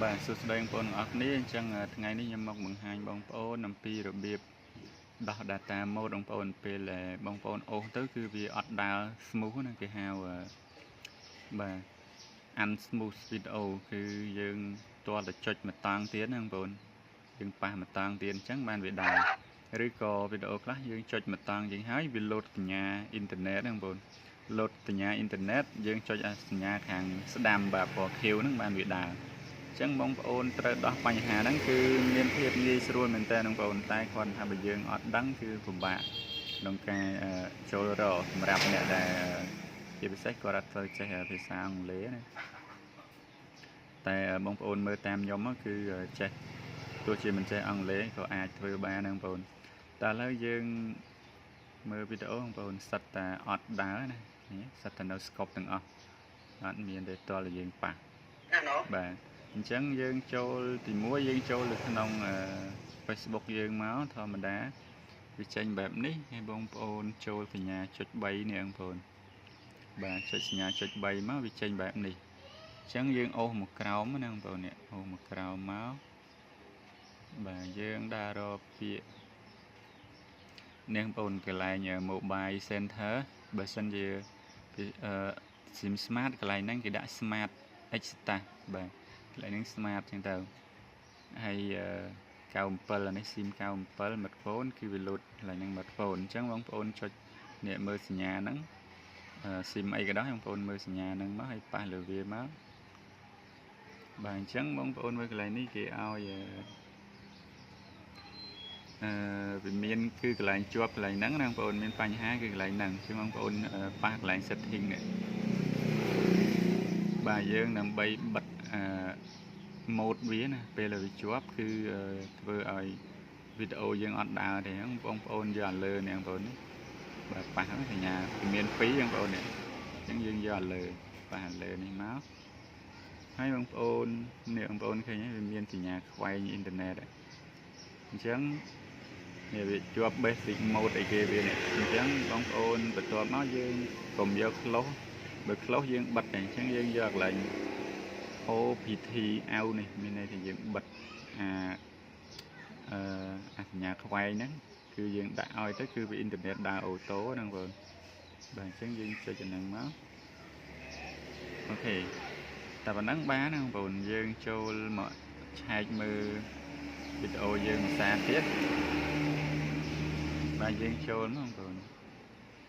បាទសួស្តីបងប្អូនទាំងអស់គ្នាអញ្ចឹងថ្ងៃនេះខ្ញុំមកបង្ហាញបងប្អូនអំពីរបៀបដោះ data mode បងប្អូនពេលបងប្អូនអូសទៅគឺវាអត់ដើរ smooth ណាគេហៅបាទ unsmooth video គឺយើងទាល់តែចុចម្តងទៀតណាបងប្អូនយើងប៉ះម្តងទៀតអញ្ចឹងបានវាដើរឬក៏វីដេអូខ្លះយើងចុចម្តងយើងហើយវាលោតសញ្ញាអ៊ីនធឺណិតណាបងប្អូនលោតសញ្ញាអ៊ីនធឺណិតយើងចុចសញ្ញាខាងស្ដាំបាទពណ៌ខៀវហ្នឹងបានវាដើរអញ្ចឹងបងប្អូនត្រូវដោះបញ្ហាហ្នឹងគឺមានភាពងាយស្រួលមែនតើបងប្អូនតែគ្រាន់ថាបើយើងអត់ដឹងគឺពិបាកក្នុងការចូលរកសម្រាប់អ្នកដែលជាពិសេសគាត់អត់ត្រូវចេះភាសាអង់គ្លេសណាតែបងប្អូនមើលតាមខ្ញុំគឺចេះទោះជាមិនចេះអង់គ្លេសក៏អាចធ្វើបានណាបងប្អូនតែឥឡូវយើងមើលវីដេអូបងប្អូនសិតតែអត់ដើរណានេះសិតតែនៅ scope ទាំងអស់អត់មានទេតើយើងប៉ះបាទអញ្ចឹងយើងចូលទី1យើងចូលនៅក្នុងFacebook យើងមកធម្មតាវាចេញបែបនេះហើយបងប្អូនចូលសញ្ញាចុច3នេះបងប្អូនបាទចុចសញ្ញាចុច3មកវាចេញបែបនេះអញ្ចឹងយើងអូសមកក្រោមណាបងប្អូននេះអូសមកក្រោមមកបាទយើងដើររកពាក្យនេះបងប្អូនកន្លែង Mobile Center បើសិនជាSIM Smart កន្លែងហ្នឹងគេដាក់ Smart Extra បាទកន្លែងហ្នឹង Smart ចឹងទៅហើយ97អានេះ SIM 97 smartphone គឺវាលូតកន្លែងហ្នឹង smartphone អញ្ចឹងបងប្អូនចុចនេះមើលសញ្ញាហ្នឹងSIM អីក៏ដោយបងប្អូនមើលសញ្ញាហ្នឹងមកហើយប៉ះលើវាមកបាទអញ្ចឹងបងប្អូនមើលកន្លែងនេះគេឲ្យវាមានគឺកន្លែងជាប់កន្លែងហ្នឹងណាបងប្អូនមានបញ្ហាគឺកន្លែងហ្នឹងគឺបងប្អូនប៉ះកន្លែង setting នេះបាទយើងដើម្បីបិទmode វាណាពេលវាជាប់គឺធ្វើឲ្យវីដេអូយើងអត់ដើរទេបងប្អូនយកអាលើនេះបងប្អូននេះបាទប៉ះសញ្ញាមាន2បងប្អូននេះអញ្ចឹងយើងយកអាលើប៉ះអាលើនេះមកហើយបងប្អូននេះបងប្អូនឃើញហើយវាមានសញ្ញាខ្វែងអ៊ីនធឺណិតអញ្ចឹងនេះវាជាប់ basic mode អីគេវានេះអញ្ចឹងបងប្អូនបន្ទាប់មកយើងកុំយក close បើ close យើងបិទតែអញ្ចឹងយើងយកកន្លែង OPT out នេះមានន័យថាយើងបិទសញ្ញាខ្វែងហ្នឹងគឺយើងដាក់ឲ្យទៅគឺវាអ៊ីនធឺណិតដើរអូតូហ្នឹងបងបាទអញ្ចឹងយើងចុចចំណឹងមកអូខេតែប៉ុណ្ណឹងបានណាបងប្អូនយើងចូលមកឆែកមើលវីដេអូយើងភាសាទៀតបាទយើងចូលមកបងប្អូន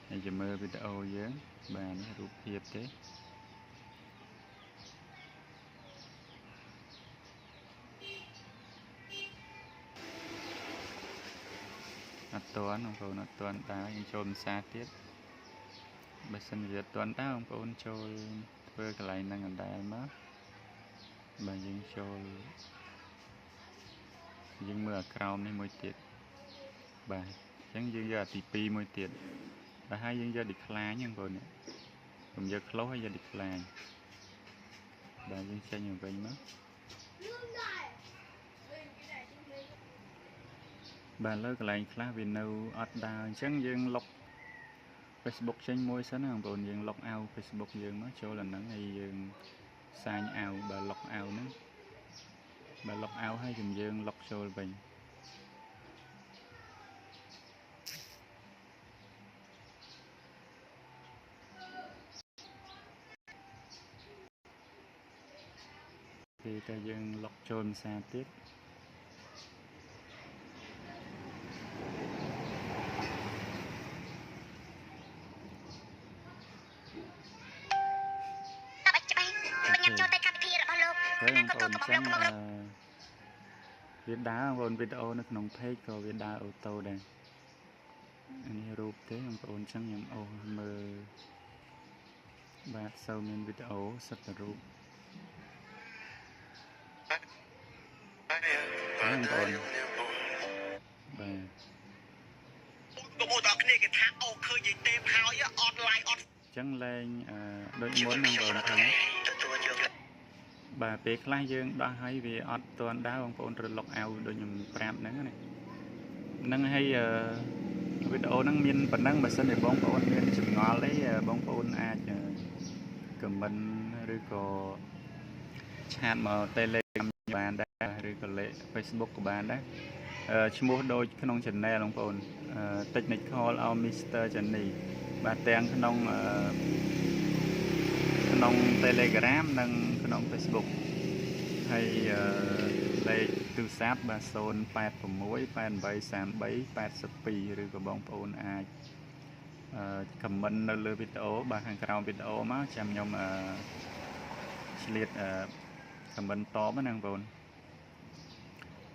ហើយจะមើលវីដេអូយើងបាទនេះរូបភាពទេអត់ទាន់បងប្អូនអត់ទាន់ដើរយើងចូលភាសាទៀតបើសិនវាអត់ទាន់ដើរបងប្អូនចូលធ្វើកន្លែងហ្នឹងអណ្ដែលមកបាទយើងចូលយើងមើលអាក្រោមនេះមួយទៀតបាទអញ្ចឹងយើងយកអាទី2មួយទៀតបាទហើយយើងយក decline ហ្នឹងបងប្អូនខ្ញុំយក close ហើយយក decline បាទយើងចេញមកវិញមកបាទលើកន្លែងខ្លះវានៅអត់ដើរអញ្ចឹងយើងលុប Facebook ចេញមួយសិនណាបងប្អូនយើងលុបអាវ Facebook យើងមកចូលអាហ្នឹងហើយយើងសាញអាវបើលុបអាវហ្នឹងបើលុបអាវហើយយើងលុបចូលវិញពេលតែយើងលុបចូលភាសាទៀតហើយបងប្អូនអញ្ចឹងវាដើរបងប្អូនវីដេអូនៅក្នុង page ក៏វាដើរអូតូដែរនេះរូបទេបងប្អូនអញ្ចឹងខ្ញុំអូសមើលបាទសូវមានវីដេអូសិតតែរូបបងប្អូនបាទបងប្អូនទាំងគ្នាគេថាអូឃើញនិយាយទេហើយអត់ live អត់អញ្ចឹងលែងដូចមុនបងប្អូនឃើញបាទពេលខ្លះយើងដោះឲ្យវាអត់ទាន់ដើរបងប្អូនត្រូវលុកអាវដូចខ្ញុំប្រាប់ហ្នឹងណាហ្នឹងហើយវីដេអូហ្នឹងមានប៉ុណ្ណឹងបើសិនជាបងប្អូនមានចម្ងល់អីបងប្អូនអាចខមមិនឬក៏ឆាតមក Telegram បានដែរឬក៏លេខ Facebook ក៏បានដែរឈ្មោះដូចក្នុង channel បងប្អូនTechnical of Mr. Johnny បាទទាំងក្នុង Telegram និងក្នុង Facebook ហើយលេខទូរស័ព្ទបាទ086 88 33 82 ឬក៏បងប្អូនអាចcomment នៅលើវីដេអូបាទខាងក្រោមវីដេអូមកចាំខ្ញុំឆ្លៀតcomment តបណាបងប្អូន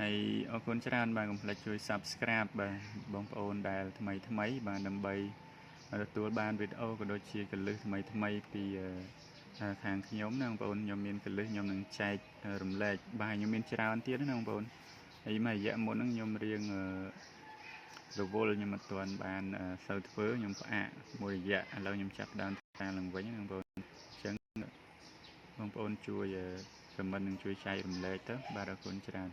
ហើយអរគុណច្រើនបាទកុំភ្លេចជួយ Subscribe បាទបងប្អូនដែលថ្មីបាទដើម្បីទទួលបានវីដេអូក៏ដូចជាកលឹះថ្មីពីខាងខ្ញុំណាបងប្អូនខ្ញុំមានកលឹះខ្ញុំនឹងចែករំលែកបាទខ្ញុំមានច្រើនទៀតណាបងប្អូនហើយមួយរយៈមុនហ្នឹងខ្ញុំរៀងរវល់ខ្ញុំអត់ទាន់បានសូវធ្វើខ្ញុំផ្អាកមួយរយៈឥឡូវខ្ញុំចាប់ដើមការឡើងវិញណាបងប្អូនអញ្ចឹងបងប្អូនជួយ comment និងជួយចែករំលែកទៅបាទអរគុណច្រើន